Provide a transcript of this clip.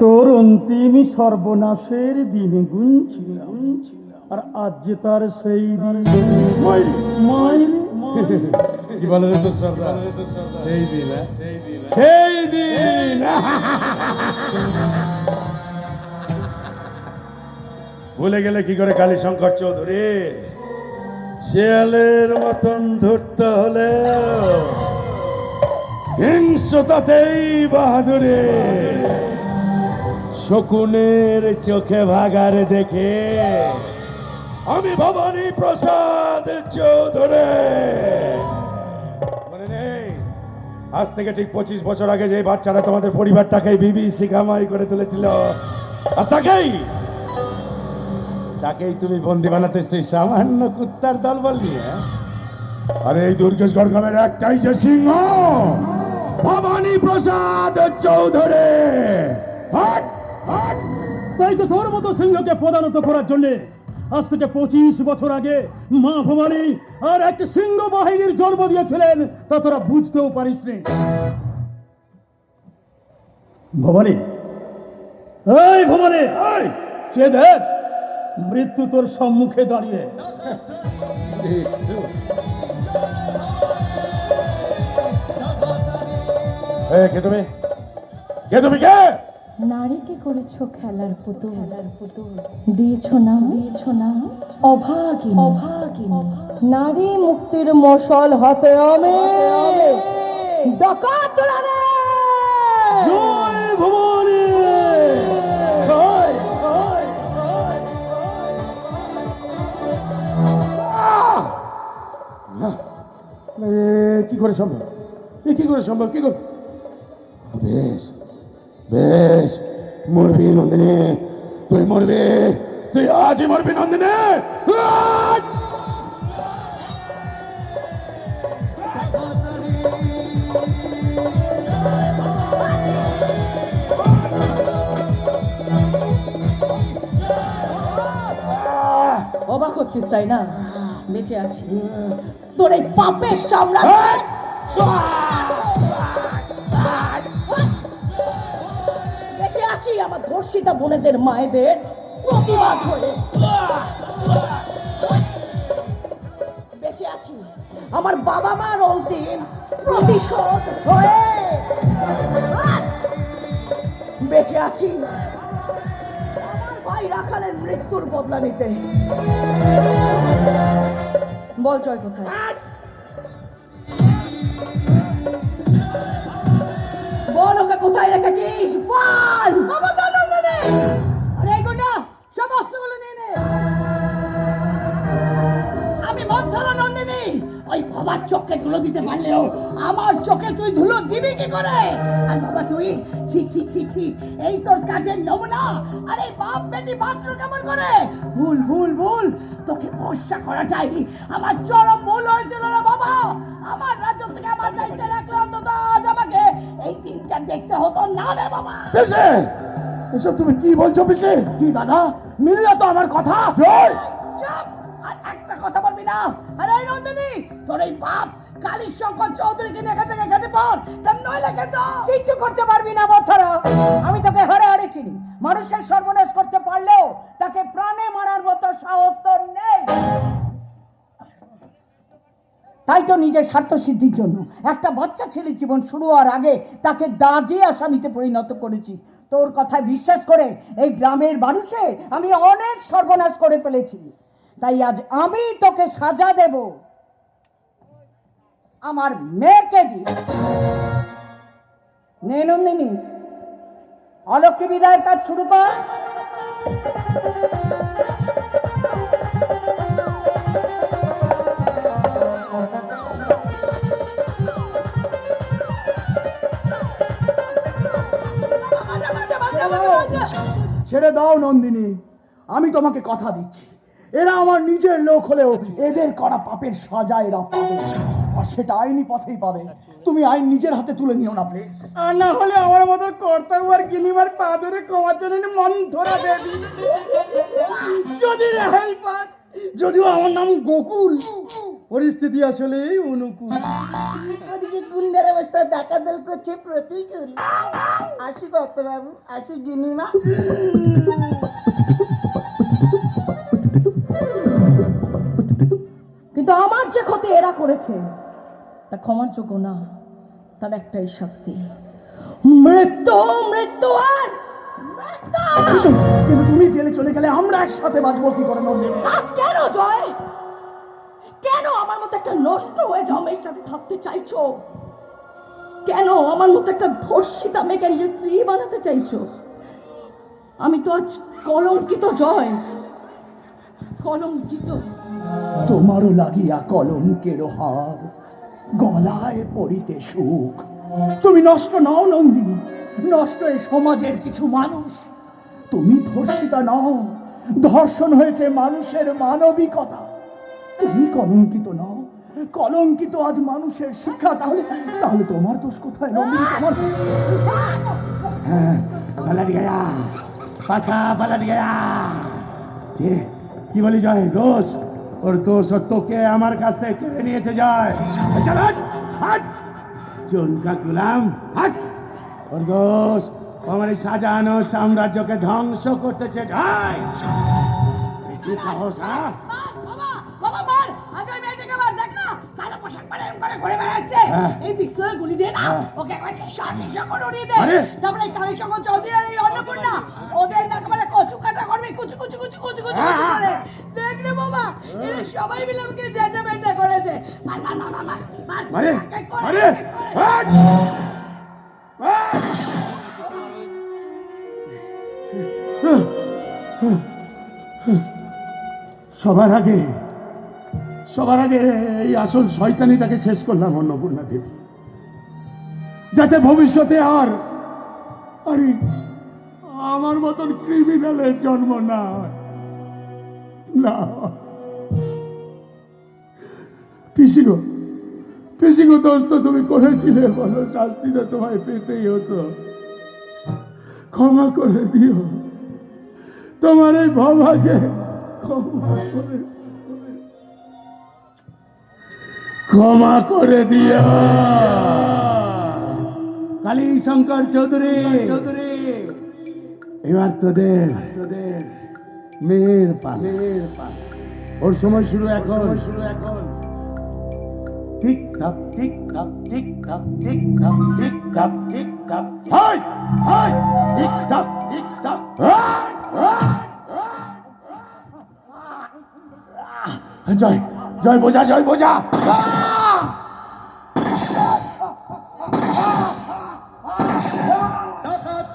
তোর অন্তিম সর্বনাশের দিন গুনছিলাম, আর আজ যে তার সেই দিন। কি বলে রে তোর সর্দার? সেই দিন, সেই দিন। ভুলে গেলে কি করে কালী শঙ্কর চৌধুরী? শিয়ালের মতন ধরতে হলে হিংস্রতাতেই বাহাদুরে। শকুনের চোখে ভাগার দেখে আমি ভবানী প্রসাদ চৌধুরী। মনে নেই আজ থেকে ঠিক 25 বছর আগে যে বাচ্চারা তোমাদের পরিবারটাকে বিবিসি কামাই করে তুলেছিল, আজ তাকেই তুমি বন্দি বানাতে সেই সামান্য কুত্তার দল বললি? আরে এই দুর্গেশগড় গ্রামের একটাই যে সিংহ, ভবানী প্রসাদ চৌধুরী। তাই তো তোর মতো সিংহকে প্রদানত করার জন্য আজ থেকে 25 বছর আগে মা ভবানী আর এক সিংহ বাহিনীর জন্ম দিয়েছিলেন, তা তোরা বুঝতেও পারিস নি। ভবানী, এই ভবানী, চেয়ে দেখ, মৃত্যু তোর সম্মুখে দাঁড়িয়ে। কে তুমি? কে তুমি? কে? নারীকে করেছো খেলার পুতুল, দিয়েছো না অভাগিনী। নারী মুক্তির মশাল হাতে আমি ডাকাত রে। জয় ভবানী। কি করে সম্ভব? কি করে সম্ভব? কি করে? বেশ বেশ, মরবি নন্দিনী, তুই মরবি, তুই আজই মরবি নন্দিনী। অবাক হচ্ছিস তাই না? বেঁচে আছি তোর এই পাপের সাম্রাজ্য। বেঁচে আছি আমার ধর্ষিতা বোনেদের মায়েদের প্রতিবাদ হয়ে। বেঁচে আছি আমার বাবা মার অন্তিম প্রতিশোধ হয়ে। বেঁচে আছি আমার ভাই রাখালের মৃত্যুর বদলা নিতে। বল জয় কোথায়? বল ওকে কোথায় রেখেছিস? বল। আরে গোটা সব অস্ত্রগুলো নিয়ে নে। আমি মন্থরা নন্দিনী, ওই বাবার চোখে ধুলো দিতে পারলেও আমার চোখে তুই ধুলো দিবি কি করে? আর বাবা তুই ছি ছি ছি ছি, এই তোর কাজের নমুনা। আরে বাপ বেটি বাঁচলো কেমন করে? ভুল ভুল ভুল, তোকে ভরসা করাটাই আমার চরম ভুল হয়েছিল রে বাবা। আমার রাজ্য থেকে আমার দায়িত্বে রাখলে অন্তত আজ আমাকে এই দিনটা দেখতে হতো না রে বাবা। এসব তুমি কি বলছো পিসে? কি দাদা, মিললে তো আমার কথা। চুপ, আর একটা কথা বলবি না। আরে নন্দিনী, তোর এই বাপ কালী শঙ্কর চৌধুরীকে এখান থেকে কেটে পড়, তার নইলে কিন্তু কিছু করতে পারবি না বথরা। আমি তোকে হারে চিনি, মানুষের সর্বনাশ করতে পারলেও তাকে প্রাণে মারার মতো সাহস তোর নেই। তাই তো নিজের স্বার্থ সিদ্ধির জন্য একটা বাচ্চা ছেলের জীবন শুরু হওয়ার আগে তাকে দাগি আসামিতে পরিণত করেছি। তোর কথায় বিশ্বাস করে এই গ্রামের মানুষের আমি অনেক সর্বনাশ করে ফেলেছি। তাই আজ আমি তোকে সাজা দেব আমার মেয়েকে দিয়ে। নে নন্দিনী, অলক্ষ্মী বিদায়ের কাজ শুরু কর। ছেড়ে দাও নন্দিনী, আমি তোমাকে কথা দিচ্ছি, এরা আমার নিজের লোক হলেও এদের করা পাপের সাজা এরা পাবে, আর সেটা আইনি পথেই পাবে। তুমি আইন নিজের হাতে তুলে নিও না প্লিজ। আর না হলে আমার মতো কর্তাবু আর গিনিবার পা ধরে ক্ষমা চেয়ে মন ধরা দেবি। যদি রেহাই পান, যদিও আমার নাম গোকুল, পরিস্থিতি আসলেই অনুকূল। ওদিকে গুন্ডার অবস্থা ডাকাতদল করছে প্রতিকূল। আসি বাবু, আসি গিনিমা। কিন্তু আমার যে ক্ষতি এরা করেছে তা ক্ষমার যোগ্য না। তার একটাই শাস্তি, মৃত্যু, মৃত্যু আর মৃত্যু। কিন্তু তুমি জেলে চলে গেলে আমরা একসাথে বাঁচবো কি করে নন্দিনী? আজ কেন জয়, কেন আমার মতো একটা নষ্ট হয়ে যাওয়া মেয়ের সাথে থাকতে চাইছো? কেন আমার মতো একটা ধর্ষিতা মেয়েকে নিজের স্ত্রী বানাতে চাইছো? আমি তো আজ কলঙ্কিত জয়, কলঙ্কিত। তোমারও লাগিয়া কলঙ্কের হার, গলায় পড়িতে সুখ। তুমি নষ্ট নও নন্দিনী, নষ্ট এ সমাজের কিছু মানুষ। তুমি ধর্ষিতা নও, ধর্ষণ হয়েছে মানুষের মানবিকতা। তুমি কলঙ্কিত নও, কলঙ্কিত আজ মানুষের শিক্ষা। তাহলে তাহলে তোমার দোষ কোথায় নন্দিনী? তোমার হ্যাঁ, পালাট গয়া, পাশা পালাট গয়া। কি বলি জয়? দোষ ওর দোষ, ওর তোকে আমার কাছ থেকে কেড়ে নিয়েছে জয়। চল হাট, হাট চোরকা গুলাম, হাট। ওর দোষ, ও আমার এই সাজানো সাম্রাজ্যকে ধ্বংস করতেছে জয়। বেশি সাহস, হ্যাঁ? বাবা, বাবা মার, আগে ওই মেয়েটাকে মার। দেখ না, কালো পোশাক পরে এরকম করে ঘুরে বেড়াচ্ছে। হ্যাঁ। এই পিস্তলে গুলি দিয়ে না, হ্যাঁ। ওকে একবার শেষা করে উড়িয়ে দে। আরে! তারপরে এই কালীচরণ চৌধুরী আর এই অন্নপূর্ণা, ওদের না একেবারে কচু কাটা করবে, কুচু কুচু কুচু কুচু কুচু হ্যাঁ, কুচু হ্যাঁ। করে। দেখ রে বাবা, এরা সবাই মিলে আমাকে জেটে বেটে করেছে। মার মার মার মার, মার, মারে, এক করে, মারে, এক করে। হাট! হাট! সবার আগে এই আসল শয়তানিটাকে শেষ করলাম অন্নপূর্ণা দেবী, যাতে ভবিষ্যতে আর আরে আমার মতন ক্রিমিনালের জন্ম না হয়। না পিসিগো, পিসিগো দোষ তো তুমি করেছিলে, বলো শাস্তি তো তোমায় পেতেই হতো। ক্ষমা করে দিও, তোমার এই বাবাকে ক্ষমা করে দিও। কালী শঙ্কর চৌধুরী, এবার তোদের মেয়ের পালা। ওর সময় শুরু এখন। টিক টাক টিক টাক টিক টাক টিক টাক টিক টাক টিক টাক, হাই হাই, টিক টাক টিক টাক, জয় জয় বোঝা, জয় বোঝা। ডাকাত